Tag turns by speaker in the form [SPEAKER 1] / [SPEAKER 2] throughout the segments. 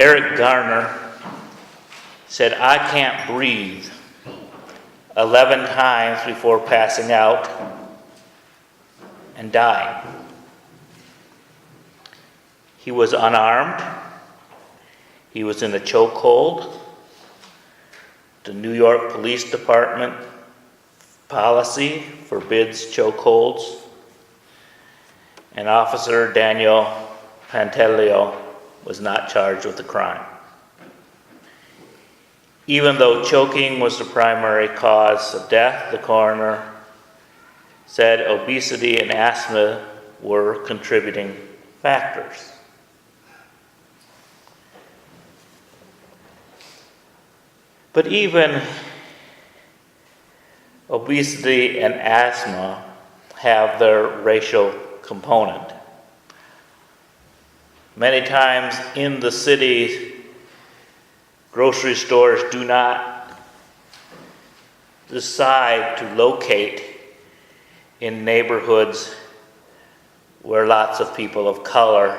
[SPEAKER 1] Eric Garner said, "I can't breathe," 11 times before passing out and dying. He was unarmed. He was in a chokehold. The New York Police Department policy forbids chokeholds. And Officer Daniel Pantaleo was not charged with the crime. Even though choking was the primary cause of death, the coroner said obesity and asthma were contributing factors. But even obesity and asthma have their racial component. Many times in the city, grocery stores do not decide to locate in neighborhoods where lots of people of color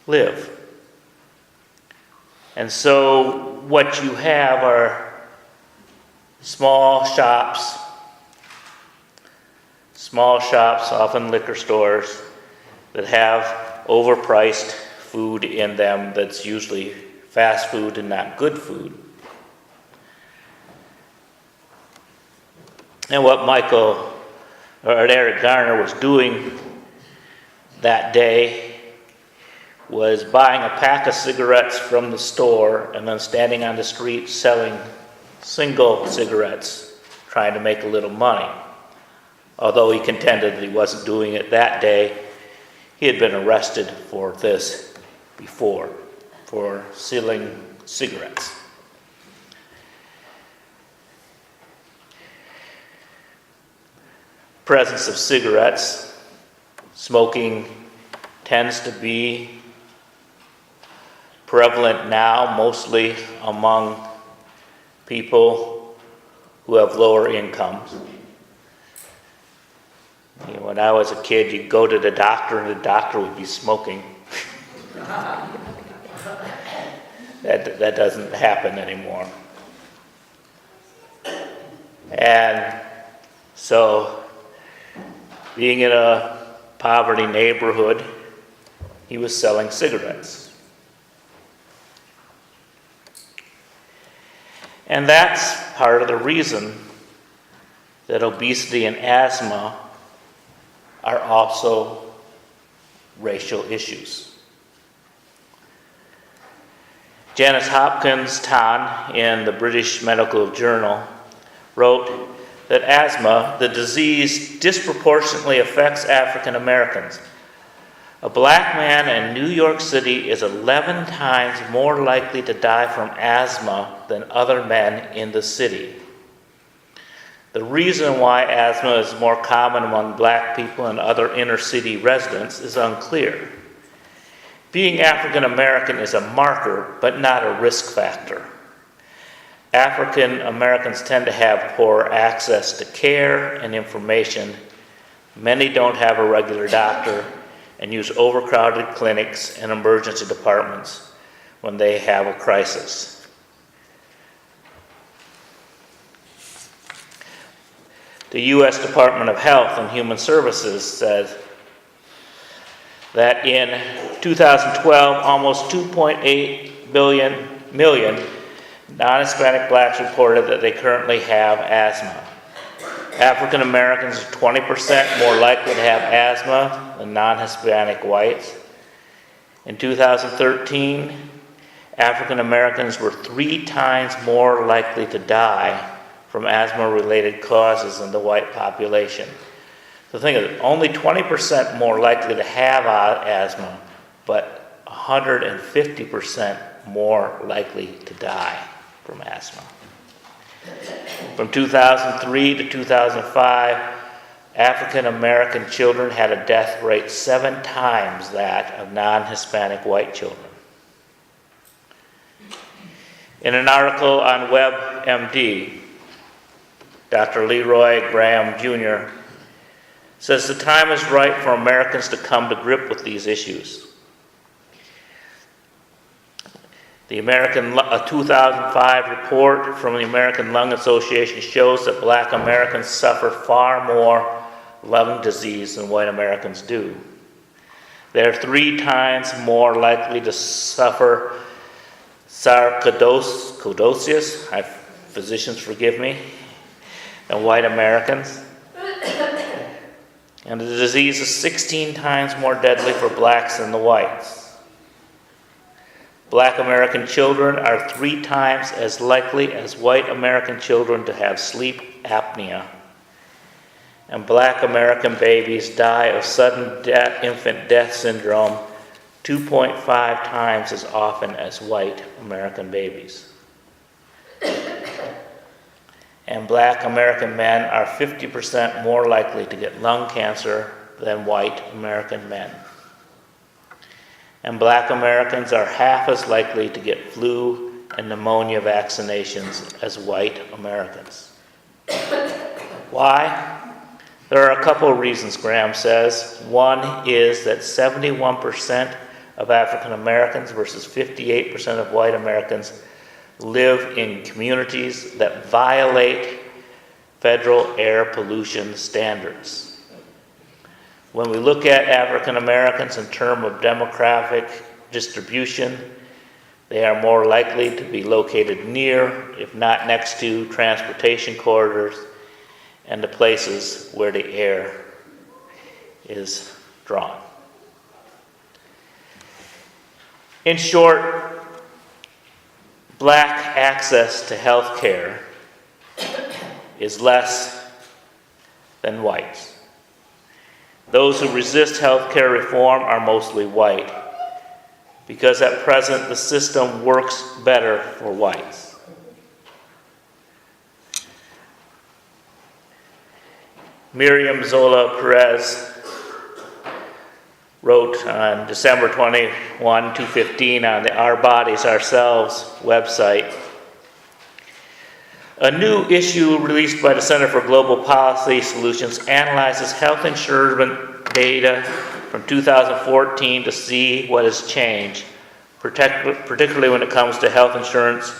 [SPEAKER 1] live. And so what you have are small shops, often liquor stores, that have overpriced food in them that's usually fast food and not good food. And what Eric Garner was doing that day was buying a pack of cigarettes from the store and then standing on the street selling single cigarettes, trying to make a little money. Although he contended that he wasn't doing it that day, he had been arrested for this before, for selling cigarettes. Presence of cigarettes, smoking tends to be prevalent now, mostly among people who have lower incomes. When I was a kid, you'd go to the doctor and the doctor would be smoking. That doesn't happen anymore. And so, being in a poverty neighborhood, he was selling cigarettes. And that's part of the reason that obesity and asthma are also racial issues. Janice Hopkins-Tan in the British Medical Journal wrote that asthma, the disease, disproportionately affects African Americans. A black man in New York City is 11 times more likely to die from asthma than other men in the city. The reason why asthma is more common among black people and other inner city residents is unclear. Being African American is a marker, but not a risk factor. African Americans tend to have poor access to care and information. Many don't have a regular doctor and use overcrowded clinics and emergency departments when they have a crisis. The U.S. Department of Health and Human Services says that in 2012, almost 2.8 million non-Hispanic blacks reported that they currently have asthma. African Americans are 20% more likely to have asthma than non-Hispanic whites. In 2013, African Americans were 3 times more likely to die from asthma-related causes than the white population. So think of it, only 20% more likely to have asthma, but 150% more likely to die from asthma. From 2003 to 2005, African American children had a death rate 7 times that of non-Hispanic white children. In an article on WebMD, Dr. Leroy Graham Jr. says the time is right for Americans to come to grip with these issues. A 2005 report from the American Lung Association shows that Black Americans suffer far more lung disease than white Americans do. They're 3 times more likely to suffer sarcoidosis, physicians forgive me, than white Americans. And the disease is 16 times more deadly for blacks than the whites. Black American children are 3 times as likely as white American children to have sleep apnea. And Black American babies die of sudden infant death syndrome 2.5 times as often as white American babies. And Black American men are 50% more likely to get lung cancer than white American men. And Black Americans are half as likely to get flu and pneumonia vaccinations as white Americans. Why? There are a couple of reasons, Graham says. One is that 71% of African Americans versus 58% of white Americans live in communities that violate federal air pollution standards. When we look at African Americans in terms of demographic distribution, they are more likely to be located near, if not next to, transportation corridors and the places where the air is drawn. In short, Black access to health care is less than whites. Those who resist health care reform are mostly white, because at present the system works better for whites. Miriam Zola Perez wrote on December 21, 2015 on the Our Bodies, Ourselves website, a new issue released by the Center for Global Policy Solutions analyzes health insurance data from 2014 to see what has changed, particularly when it comes to health insurance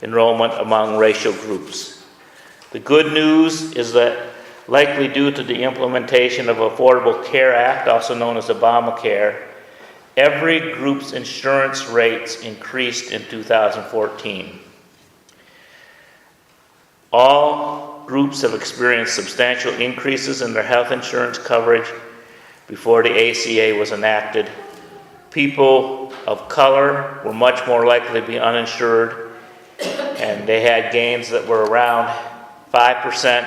[SPEAKER 1] enrollment among racial groups. The good news is that, likely due to the implementation of Affordable Care Act, also known as Obamacare, every group's insurance rates increased in 2014. All groups have experienced substantial increases in their health insurance coverage before the ACA was enacted. People of color were much more likely to be uninsured, and they had gains that were around 5%,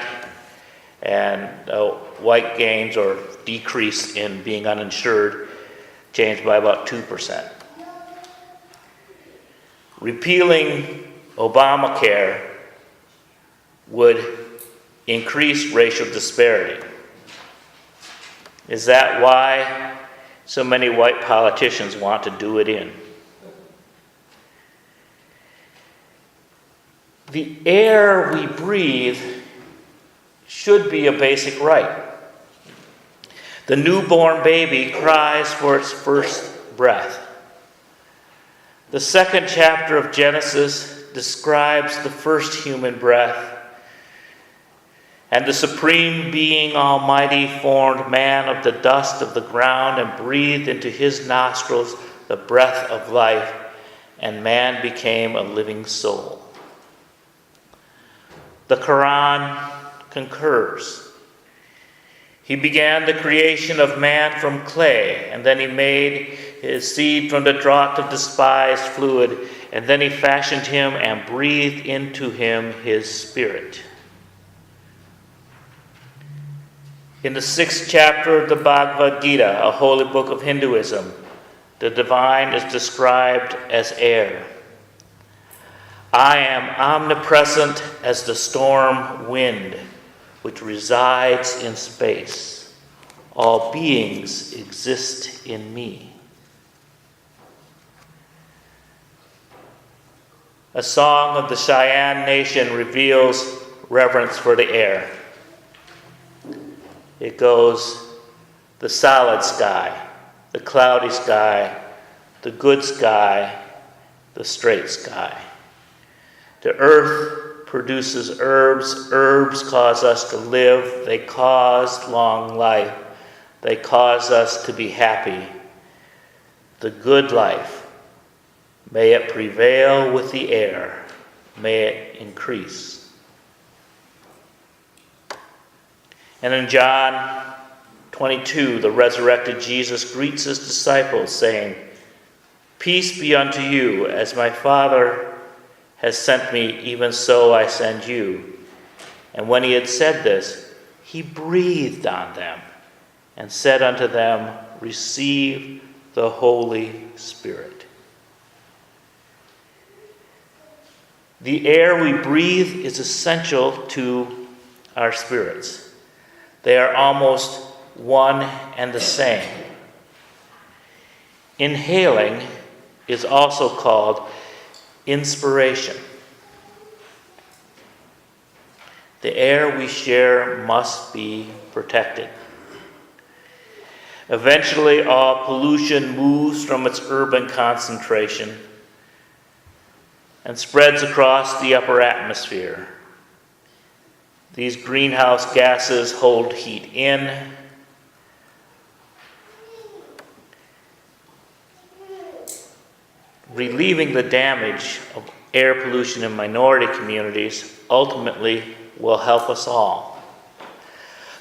[SPEAKER 1] and white gains or decrease in being uninsured changed by about 2%. Repealing Obamacare would increase racial disparity. Is that why so many white politicians want to do it in? The air we breathe should be a basic right. The newborn baby cries for its first breath. The 2nd chapter of Genesis describes the first human breath. And the Supreme Being Almighty formed man of the dust of the ground and breathed into his nostrils the breath of life, and man became a living soul. The Quran concurs. He began the creation of man from clay, and then he made his seed from the draught of despised fluid, and then he fashioned him and breathed into him his spirit. In the 6th chapter of the Bhagavad Gita, a holy book of Hinduism, the divine is described as air. I am omnipresent as the storm wind, which resides in space. All beings exist in me. A song of the Cheyenne Nation reveals reverence for the air. It goes the solid sky, the cloudy sky, the good sky, the straight sky. The earth produces herbs. Herbs cause us to live. They cause long life. They cause us to be happy. The good life, may it prevail with the air. May it increase. And in John 22, the resurrected Jesus greets his disciples, saying, "Peace be unto you, as my Father has sent me, even so I send you." And when he had said this, he breathed on them and said unto them, "Receive the Holy Spirit." The air we breathe is essential to our spirits. They are almost one and the same. Inhaling is also called inspiration. The air we share must be protected. Eventually, all pollution moves from its urban concentration and spreads across the upper atmosphere. These greenhouse gases hold heat in, relieving the damage of air pollution in minority communities ultimately will help us all.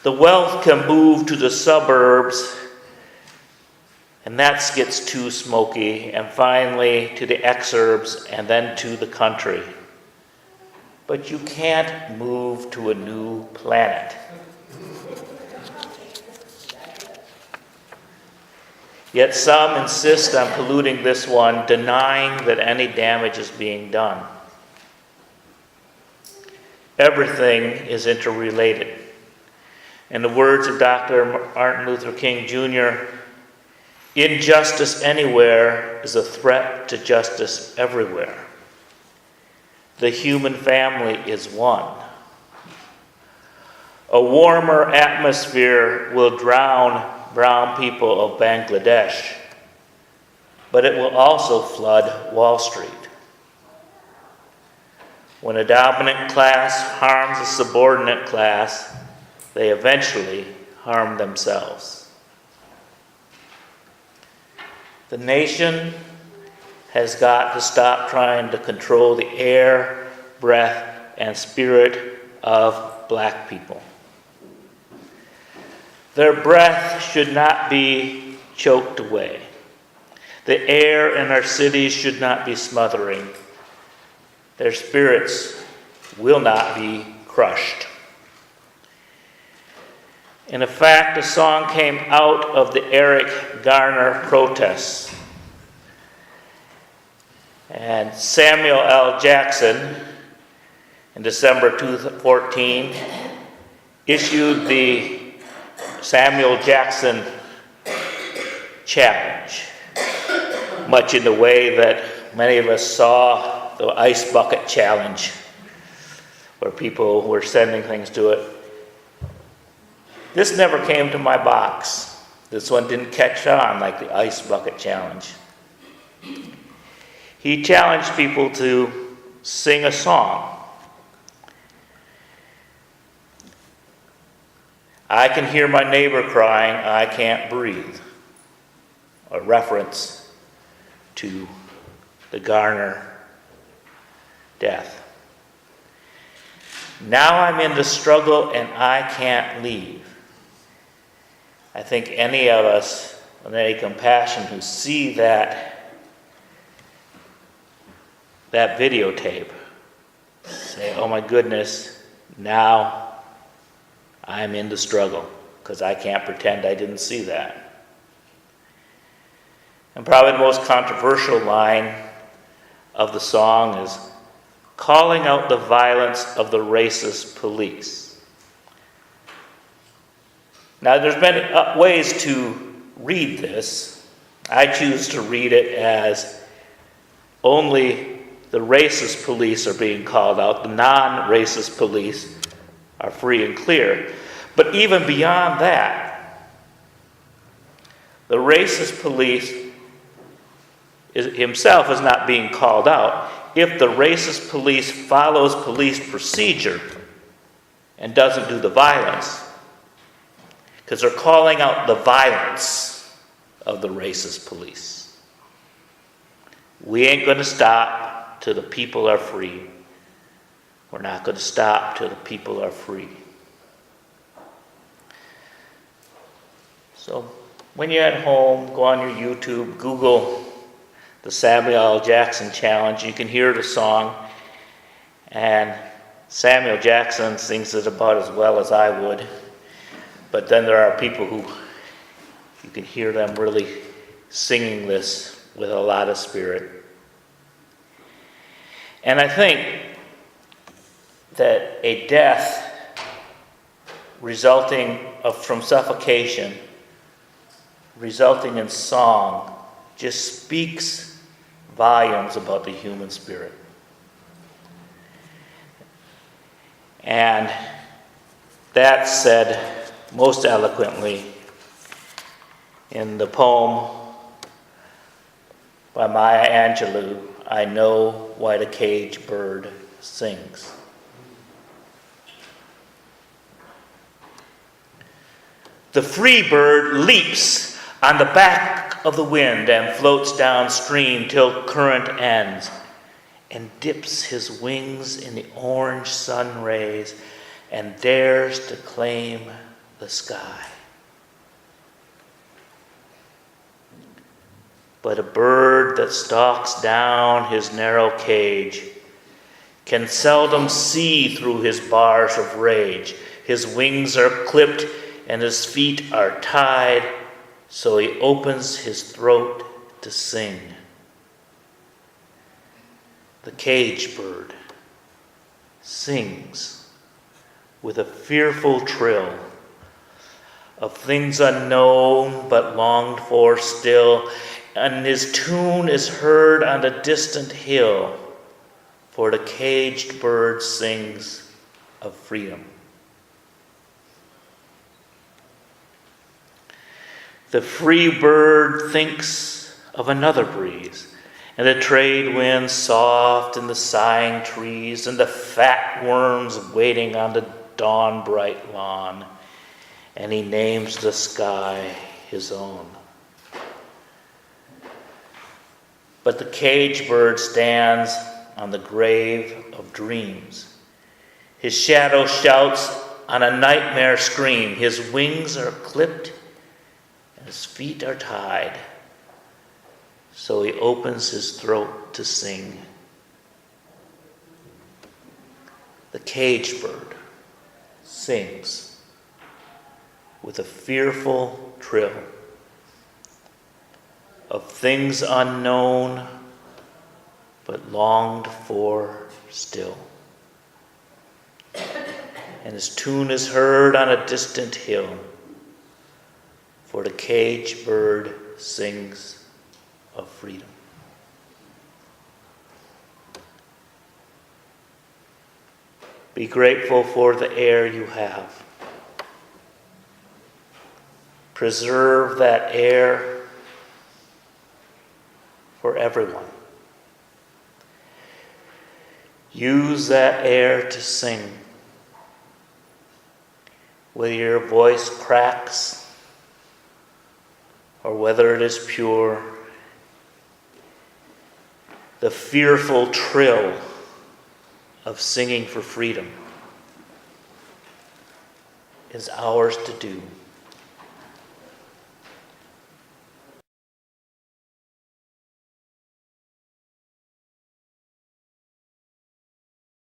[SPEAKER 1] The wealth can move to the suburbs, and that gets too smoky, and finally to the exurbs, and then to the country. But you can't move to a new planet. Yet some insist on polluting this one, denying that any damage is being done. Everything is interrelated. In the words of Dr. Martin Luther King Jr., injustice anywhere is a threat to justice everywhere. The human family is one. A warmer atmosphere will drown brown people of Bangladesh, but it will also flood Wall Street. When a dominant class harms a subordinate class, they eventually harm themselves. The nation has got to stop trying to control the air, breath, and spirit of black people. Their breath should not be choked away. The air in our cities should not be smothering. Their spirits will not be crushed. And in fact, the song came out of the Eric Garner protests. And Samuel L. Jackson, in December 2014, issued the Samuel Jackson Challenge, much in the way that many of us saw the Ice Bucket Challenge, where people were sending things to it. This never came to my box. This one didn't catch on like the Ice Bucket Challenge. He challenged people to sing a song. I can hear my neighbor crying, I can't breathe. A reference to the Garner death. Now I'm in the struggle and I can't leave. I think any of us with any compassion who see that videotape say, oh my goodness, now I'm in the struggle, because I can't pretend I didn't see that. And probably the most controversial line of the song is calling out the violence of the racist police. Now, there's been ways to read this. I choose to read it as only the racist police are being called out, the non-racist police are free and clear. But even beyond that, the racist police himself is not being called out. If the racist police follows police procedure and doesn't do the violence, because they're calling out the violence of the racist police. We ain't going to stop till the people are free. We're not going to stop till the people are free. So when you're at home, go on your YouTube, Google the Samuel L. Jackson Challenge. You can hear the song, and Samuel Jackson sings it about as well as I would. But then there are people who, you can hear them really singing this with a lot of spirit. And I think that a death resulting from suffocation, resulting in song, just speaks volumes about the human spirit. And that's said most eloquently in the poem by Maya Angelou, I Know Why the Caged Bird Sings. The free bird leaps on the back of the wind and floats downstream till current ends, and dips his wings in the orange sun rays and dares to claim the sky. But a bird that stalks down his narrow cage can seldom see through his bars of rage. His wings are clipped and his feet are tied, so he opens his throat to sing. The caged bird sings with a fearful trill of things unknown but longed for still, and his tune is heard on the distant hill, for the caged bird sings of freedom. The free bird thinks of another breeze, and the trade wind soft in the sighing trees, and the fat worms waiting on the dawn-bright lawn, and he names the sky his own. But the caged bird stands on the grave of dreams. His shadow shouts on a nightmare scream. His wings are clipped and his feet are tied, so he opens his throat to sing. The caged bird sings with a fearful trill of things unknown but longed for still. And his tune is heard on a distant hill, for the caged bird sings of freedom. Be grateful for the air you have. Preserve that air for everyone. Use that air to sing. Whether your voice cracks or whether it is pure, the fearful trill of singing for freedom is ours to do.